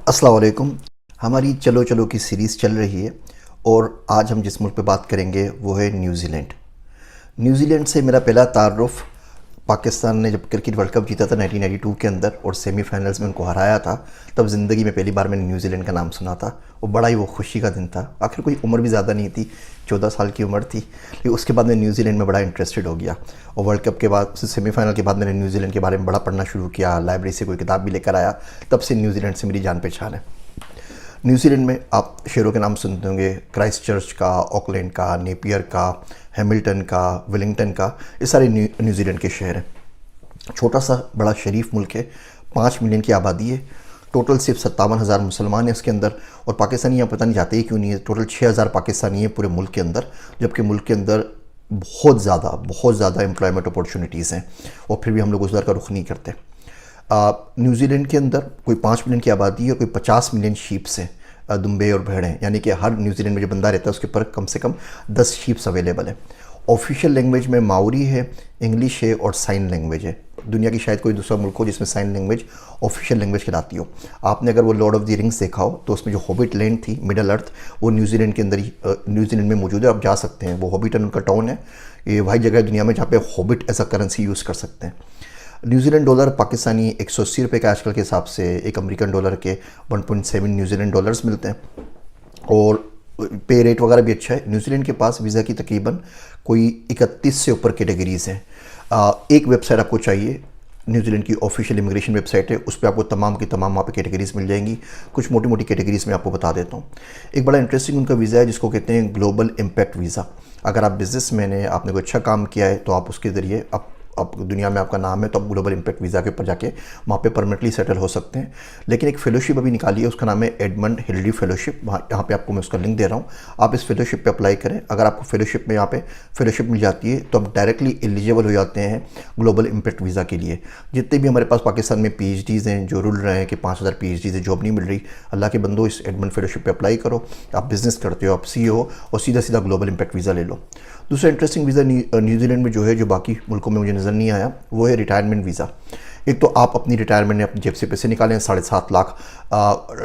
अस्सलाम वालेकुम। हमारी चलो चलो की सीरीज़ चल रही है और आज हम जिस मुल्क पे बात करेंगे वो है न्यूजीलैंड। न्यूजीलैंड से मेरा पहला तारुफ़ पाकिस्तान ने जब क्रिकेट वर्ल्ड कप जीता था 1992 के अंदर और सेमीफाइनल्स में उनको हराया था, तब ज़िंदगी में पहली बार मैंने न्यूजीलैंड का नाम सुना था। वो बड़ा ही वो खुशी का दिन था। आखिर कोई उम्र भी ज़्यादा नहीं थी, 14 साल की उम्र थी, लेकिन उसके बाद मैं न्यूजीलैंड में बड़ा इंटरेस्टेड हो गया और वर्ल्ड कप के बाद सेमीफाइनल के बाद मैंने न्यूजीलैंड के बारे में बड़ा पढ़ना शुरू किया, लाइब्रेरी से कोई किताब भी लेकर आया। तब से न्यूजीलैंड से मेरी जान पहचान है। न्यूजीलैंड में आप शहरों के नाम सुनते होंगे, क्राइस्ट चर्च का, ऑकलैंड का, नेपियर का, हैमिल्टन का, वेलिंगटन का। ये सारे न्यूजीलैंड के शहर हैं। छोटा सा बड़ा शरीफ मुल्क है, 5 मिलियन की आबादी है। टोटल सिर्फ 57,000 मुसलमान हैं इसके अंदर और पाकिस्तानी यहाँ पता नहीं जाते ही क्यों नहीं है। टोटल 6,000 पाकिस्तानी है पूरे मुल्क के अंदर, जबकि मुल्क के अंदर बहुत ज़्यादा एम्प्लॉयमेंट अपॉर्चुनिटीज़ हैं और फिर भी हम लोग उस दर का रुख नहीं करते। न्यूजीलैंड के अंदर कोई 5 मिलियन की आबादी है और कोई 50 मिलियन शीप्स हैं, दुम्बे और भेड़ें, यानी कि हर न्यूजीलैंड में जो बंदा रहता है उसके पर कम से कम 10 शीप्स अवेलेबल है। ऑफिशियल लैंग्वेज में माओरी है, इंग्लिश है और साइन लैंग्वेज है। दुनिया की शायद कोई दूसरा मुल्क हो जिसमें साइन लैंग्वेज ऑफिशियल लैंग्वेज कहलाती हो। आपने अगर वो लॉर्ड ऑफ द रिंग्स देखा हो तो उसमें जो हॉबिट लैंड थी, मिडल अर्थ, वो न्यूजीलैंड के अंदर ही न्यूजीलैंड में मौजूद है। आप जा सकते हैं, वो हॉबिटन उनका टाउन है। ये वही जगह है दुनिया में जहाँ पे hobbit as a currency use कर सकते हैं। न्यूजीलैंड डॉलर पाकिस्तानी 180 रुपये का आजकल के हिसाब से एक अमेरिकन डॉलर के 1.7 न्यूजीलैंड डॉलर्स मिलते हैं और पे रेट वगैरह भी अच्छा है। न्यूजीलैंड के पास वीज़ा की तकरीबन कोई 31 से ऊपर कैटेगरीज़ हैं। एक वेबसाइट आपको चाहिए, न्यूजीलैंड की ऑफिशियल इमिग्रेशन वेबसाइट है, उस पर आपको तमाम की तमाम वहाँ पे कैटेगरीज़ मिल जाएंगी। कुछ मोटी मोटी कैटेगरीज़ में आपको बता देता हूँ। एक बड़ा इंटरेस्टिंग उनका वीज़ा है जिसको कहते हैं ग्लोबल इम्पैक्ट वीज़ा। अगर आप बिजनेसमैन हैं, आपने कोई अच्छा काम किया है, तो आप उसके ज़रिए आप दुनिया में आपका नाम है तो आप ग्लोबल इम्पैक्ट वीज़ा के ऊपर जाके वहाँ पे परमानेंटली सेटल हो सकते हैं। लेकिन एक फेलोशिप अभी निकाली है, उसका नाम है एडमंड हिलरी फेलोशिप। वहाँ यहाँ पे आपको मैं उसका लिंक दे रहा हूँ, आप इस फेलोशिप पे अप्लाई करें। अगर आपको फेलोशिप में यहाँ पे फेलोशिप मिल जाती है तो आप डायरेक्टली एलिजिबल हो जाते हैं ग्लोबल इम्पैक्ट वीज़ा के लिए। जितने भी हमारे पास पाकिस्तान में PhDs हैं जो रुल रहे हैं कि 5,000 PhDs है, जॉब नहीं मिल रही, अल्लाह के बंदो इस एडमंड फेलोशिप पे अप्लाई करो। आप बिज़नेस करते हो, आप CEO हो और सीधा सीधा ग्लोबल इम्पैक्ट वीज़ा ले लो। दूसरा इंटरेस्टिंग वीज़ा न्यूजीलैंड में जो है, जो बाकी मुल्कों में मुझे नज़र नहीं आया, वो है रिटायरमेंट वीज़ा। एक तो आप अपनी रिटायरमेंट में अपनी जेब से पैसे निकालें, 7.5 लाख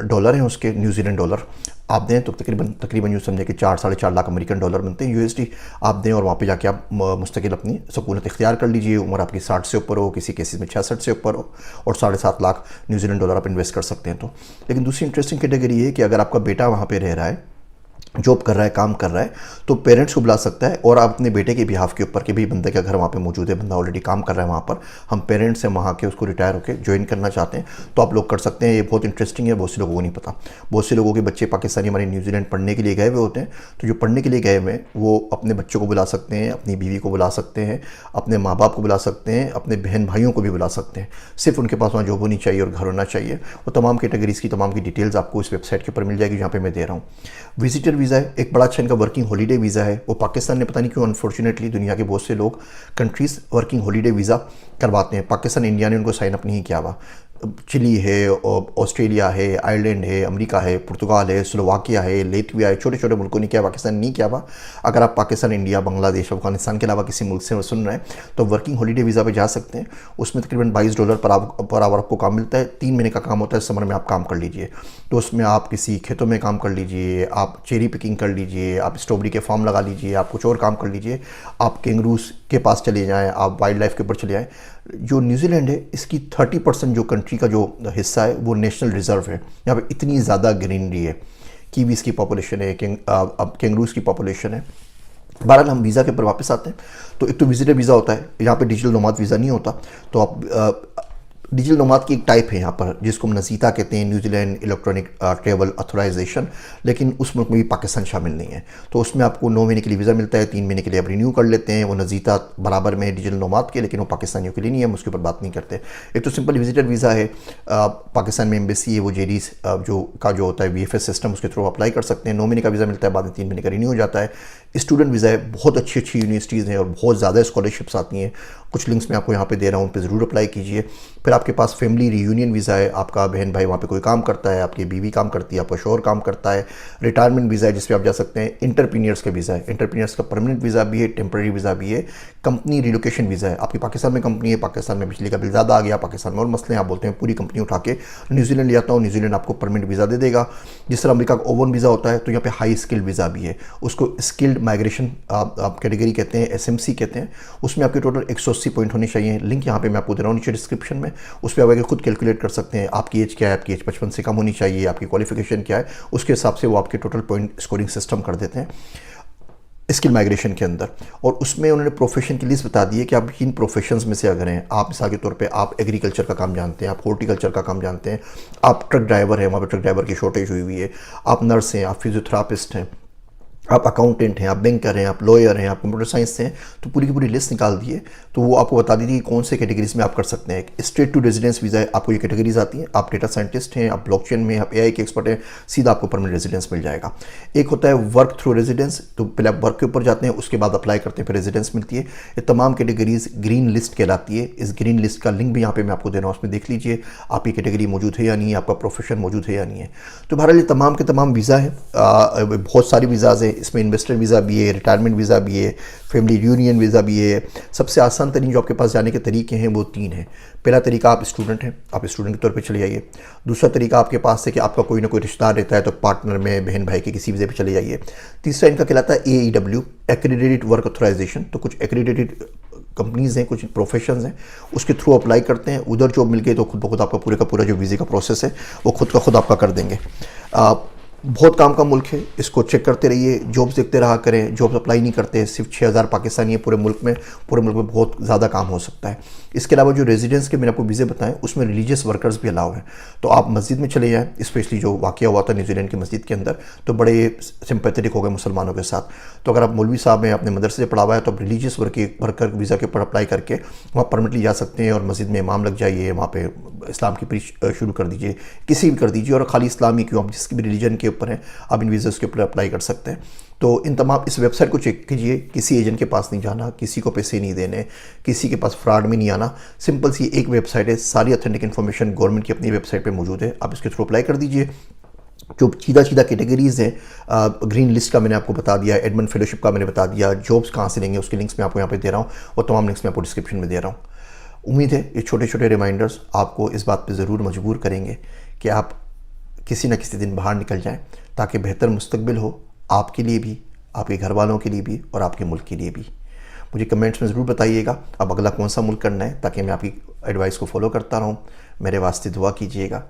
डॉलर हैं उसके, न्यूजीलैंड डॉलर आप दें तो तकरीबन यूँ समझें कि 4-4.5 लाख अमेरिकन डॉलर बनते हैं, USD आप दें और वहाँ पे जाके आप मुस्तकिल अपनी सकूनत इख्तियार कर लीजिए। उम्र आपकी 60 से ऊपर हो, किसी केसेस में 66 से ऊपर हो, और 7.5 लाख न्यूजीलैंड डॉलर आप इन्वेस्ट कर सकते हैं। तो लेकिन दूसरी इंटरेस्टिंग कैटेगरी है कि अगर आपका बेटा वहाँ पर रह रहा है, जॉब कर रहा है, काम कर रहा है, तो पेरेंट्स को बुला सकता है और आप अपने बेटे के बिहाफ के ऊपर कि भाई बंदे का घर वहाँ पे मौजूद है, बंदा ऑलरेडी काम कर रहा है वहाँ पर, हम पेरेंट्स हैं वहाँ के, उसको रिटायर होकर ज्वाइन करना चाहते हैं तो आप लोग कर सकते हैं। ये बहुत इंटरेस्टिंग है, बहुत से लोगों को नहीं पता। बहुत से लोगों के बच्चे पाकिस्तानी हमारे न्यूजीलैंड पढ़ने के लिए गए हुए होते हैं, तो जो पढ़ने के लिए गए हुए हैं वो अपने बच्चों को बुला सकते हैं, अपनी बीवी को बुला सकते हैं, अपने माँ बाप को बुला सकते हैं, अपने बहन भाइयों को भी बुला सकते हैं। सिर्फ उनके पास वहाँ जॉब होनी चाहिए और घर होना चाहिए। वो तमाम कैटेगरीज़ की तमाम की डिटेल्स आपको इस वेबसाइट के ऊपर मिल जाएगी जहाँ पर मैं दे रहा हूँ। विजिटर वीज़ा है, एक बड़ा अच्छा इनका वर्किंग हॉलीडे वीज़ा है। वो पाकिस्तान ने पता नहीं क्यों, अनफॉर्चुनेटली दुनिया के बहुत से लोग कंट्रीज़ वर्किंग हॉलीडे वीज़ा करवाते हैं। पाकिस्तान, इंडिया ने उनको साइन अप नहीं किया हुआ। चिली है, ऑस्ट्रेलिया है, आयरलैंड है, अमेरिका है, पुर्तगाल है, स्लोवाकिया है, लेटविया है, छोटे छोटे मुल्कों ने किया, पाकिस्तान नहीं किया हुआ। अगर आप पाकिस्तान, इंडिया, बांग्लादेश, अफगानिस्तान के अलावा किसी मुल्क से सुन रहे हैं तो वर्किंग हॉलीडे वीज़ा पे जा सकते हैं। उसमें तकरीबन $22 पर आवर आपको काम मिलता है। 3 महीने का काम होता है, समर में आप काम कर लीजिए। तो उसमें आप किसी खेतों में काम कर लीजिए, आप चेरी पिकिंग कर लीजिए, आप स्ट्रॉबेरी के फार्म लगा लीजिए, आप कुछ और काम कर लीजिए, आप कैंगरूस के पास चले जाएँ, आप वाइल्ड लाइफ के ऊपर चले जाएँ। जो न्यूजीलैंड है, इसकी 30% जो कंट्री का जो हिस्सा है वो नेशनल रिजर्व है। यहाँ पे इतनी ज़्यादा ग्रीनरी है, कीवीज़ की पॉपुलेशन है, अब कैंगरूज की पॉपुलेशन है। बहरहाल हम वीज़ा के ऊपर वापस आते हैं। तो एक तो विजिटर वीज़ा होता है, यहाँ पे डिजिटल नोमाद वीज़ा नहीं होता। तो आप डिजिटल नोमाद की एक टाइप है यहाँ पर जिसको हम नज़ीता कहते हैं, न्यूजीलैंड इलेक्ट्रॉनिक ट्रेवल ऑथराइजेशन, लेकिन उस मुल्क में भी पाकिस्तान शामिल नहीं है। तो उसमें आपको 9 महीने के लिए वीज़ा मिलता है, 3 महीने के लिए आप रिन्यू कर लेते हैं। वो नज़ीता बराबर में डिजिटल नोमाद के, लेकिन वो पाकिस्तानियों के लिए नहीं है, हम उसके ऊपर बात नहीं करते। एक तो सिंपल विजिटर वीज़ा है, पाकिस्तान में एम्बेसी है, वो जेडीज जो होता है VFS सिस्टम, उसके थ्रू अप्लाई कर सकते हैं। 9 महीने का वीज़ा मिलता है, बाद में 3 महीने का रिन्यू हो जाता है। स्टूडेंट वीज़ा है, बहुत अच्छी यूनिवर्सिटीज़ हैं और बहुत ज़्यादा स्कॉलरशिप्स आती हैं। कुछ लिंक्स मैं आपको यहाँ पे दे रहा हूँ, उन पर ज़रूर अप्लाई कीजिए। फिर आपके पास फैमिली रियूनियन वीज़ा है, आपका बहन भाई वहाँ पे कोई काम करता है, आपकी बीवी काम करती है, आपका शोहर काम करता है, रिटायरमेंट वीज़ा है जिस पे आप जा सकते हैं, इंटरप्रीनियर्स का वीज़ा है, इंटरप्रीनियर्स का परमानेंट वीज़ा भी है, टेम्पररी वीज़ा भी है, कंपनी रिलोकेशन वीज़ा है, आपकी पाकिस्तान में कंपनी है, पाकिस्तान में बिजली का बिल ज़्यादा आ गया, पाकिस्तान में और मसले आप बोलते हैं पूरी कंपनी उठा के न्यूजीलैंड ले जाता हूँ, न्यूजीलैंड आपको परमानेंट वीज़ा दे देगा। जिस तरह अमेरिका का ओवन वीज़ा होता है, तो यहाँ पे हाई स्किल्ड वीज़ा भी है, उसको स्किल्ड माइग्रेशन आप कैटेगरी कहते हैं, SMC कहते हैं। उसमें आपके टोटल 180 पॉइंट होने चाहिए। लिंक यहाँ पे मैं आपको दे रहा हूँ नीचे डिस्क्रिप्शन में, उस पर आप आगे खुद कैलकुलेट कर सकते हैं आपकी एज क्या है, आपकी एज 55 से कम होनी चाहिए, आपकी क्वालिफिकेशन क्या है, उसके हिसाब से वो आपके टोटल पॉइंट स्कोरिंग सिस्टम कर देते हैं स्किल माइग्रेशन के अंदर। और उसमें उन्होंने प्रोफेशन की लिस्ट बता दी है कि आप किन प्रोफेशंस में से अगर हैं, आप मिसाल के तौर पे आप एग्रीकल्चर का काम जानते हैं, आप हॉर्टिकल्चर का काम जानते हैं, आप ट्रक ड्राइवर हैं, वहाँ पर ट्रक ड्राइवर की शॉर्टेज हुई हुई है, आप नर्स हैं, आप फिजियोथेरापिस्ट हैं, आप अकाउंटेंट हैं, आप बैंकर हैं, आप लॉयर हैं, आप कंप्यूटर साइंस से हैं, तो पूरी की पूरी लिस्ट निकाल दी है। तो वो आपको बता दी थी कि कौन से कैटेगरीज में आप कर सकते हैं। स्ट्रेट टू रेजिडेंस वीज़ा है, आपको ये कैटेगरीज आती हैं, आप डेटा साइंटिस्ट हैं, आप ब्लॉकचेन में, आप AI के एक्सपर्ट हैं, सीधा आपको परमानेंट रेजिडेंस मिल जाएगा। एक होता है वर्क थ्रू रेजिडेंस, तो पहले आप वर्क के ऊपर जाते हैं, उसके बाद अप्लाई करते हैं, फिर रेजिडेंस मिलती है। ये तमाम कैटेगरीज ग्रीन लिस्ट कहलाती है। इस ग्रीन लिस्ट का लिंक भी यहाँ पे मैं आपको दे रहा हूँ, उसमें देख लीजिए आपकी कैटेगरी मौजूद है या नहीं है, आपका प्रोफेशन मौजूद है या नहीं है। तो बहरहाल ये तमाम के तमाम वीज़ा है, बहुत सारी वीज़ाज़ हैं इसमें, इन्वेस्टर वीज़ा भी है, रिटायरमेंट वीज़ा भी है, फैमिली रियूनियन वीज़ा भी है। सबसे आसान तरीन जो आपके पास जाने के तरीके हैं वो 3 हैं। पहला तरीका, आप स्टूडेंट हैं, आप स्टूडेंट के तौर पे चले जाइए। दूसरा तरीका आपके पास है कि आपका कोई ना कोई रिश्तेदार रहता है, तो पार्टनर में, बहन भाई के किसी वीज़े पे चले जाइए। तीसरा इनका कहलाता है AEW, एक्रेडिटेड वर्क ऑथराइजेशन। तो कुछ एक्रेडिटेड कंपनीज़ हैं, कुछ प्रोफेशंस हैं, उसके थ्रू अप्लाई करते हैं, उधर जॉब मिल गई तो खुद ब खुद आपका पूरे का पूरा जो वीज़े का प्रोसेस है वो खुद का खुद आपका कर देंगे। बहुत काम का मुल्क है, इसको चेक करते रहिए, जॉब्स देखते रहा करें। जॉब्स अप्लाई नहीं करते, सिर्फ 6000 पाकिस्तानी है पूरे मुल्क में बहुत ज़्यादा काम हो सकता है। इसके अलावा जो रेजिडेंस के मैंने आपको वीज़े बताएं, उसमें रिलीजियस वर्कर्स भी अलाउ हैं। तो आप मस्जिद में चले जाएँ, स्पेशली जो वाक़या हुआ था न्यूजीलैंड की मस्जिद के अंदर, तो बड़े सिंपैथेटिक हो गए मुसलमानों के साथ। तो अगर आप मौलवी साहब हैं, आपने मदरसे से पढ़ा हुआ है, तो आप रिलीजियस वर्कर वीज़ा के ऊपर अप्लाई करके वहाँ परमिटली जा सकते हैं और मस्जिद में इमाम लग जाइए, वहाँ पे इस्लाम की प्रीच शुरू कर दीजिए, किसी भी कर दीजिए। और खाली इस्लामी क्यों, आप जिसकी भी रिलीजन के ऊपर हैं आप इन वीज़ा के ऊपर अप्लाई कर सकते हैं। तो इन तमाम इस वेबसाइट को चेक कीजिए, किसी एजेंट के पास नहीं जाना, किसी को पैसे नहीं देने, किसी के पास फ्रॉड में नहीं आना। सिंपल सी एक वेबसाइट है, सारी ऑथेंटिक इन्फॉर्मेशन गवर्नमेंट की अपनी वेबसाइट पे मौजूद है, आप इसके थ्रू अप्लाई कर दीजिए। जो सीधा कैटेगरीज़ हैं, ग्रीन लिस्ट का मैंने आपको बता दिया, एडमंड फेलोशिप का मैंने बता दिया, जॉब्स कहाँ से लेंगे उसके लिंक्स मैं आपको यहाँ पे दे रहा हूँ, और तमाम लिंक्स मैं आपको डिस्क्रिप्शन में दे रहा हूँ। उम्मीद है ये छोटे छोटे रिमाइंडर्स आपको इस बात पे ज़रूर मजबूर करेंगे कि आप किसी न किसी दिन बाहर निकल जाएं, ताकि बेहतर मुस्तकबिल हो आपके लिए भी, आपके घर वालों के लिए भी और आपके मुल्क के लिए भी। मुझे कमेंट्स में ज़रूर बताइएगा अब अगला कौन सा मुल्क करना है, ताकि मैं आपकी एडवाइस को फॉलो करता रहूँ। मेरे वास्ते दुआ कीजिएगा।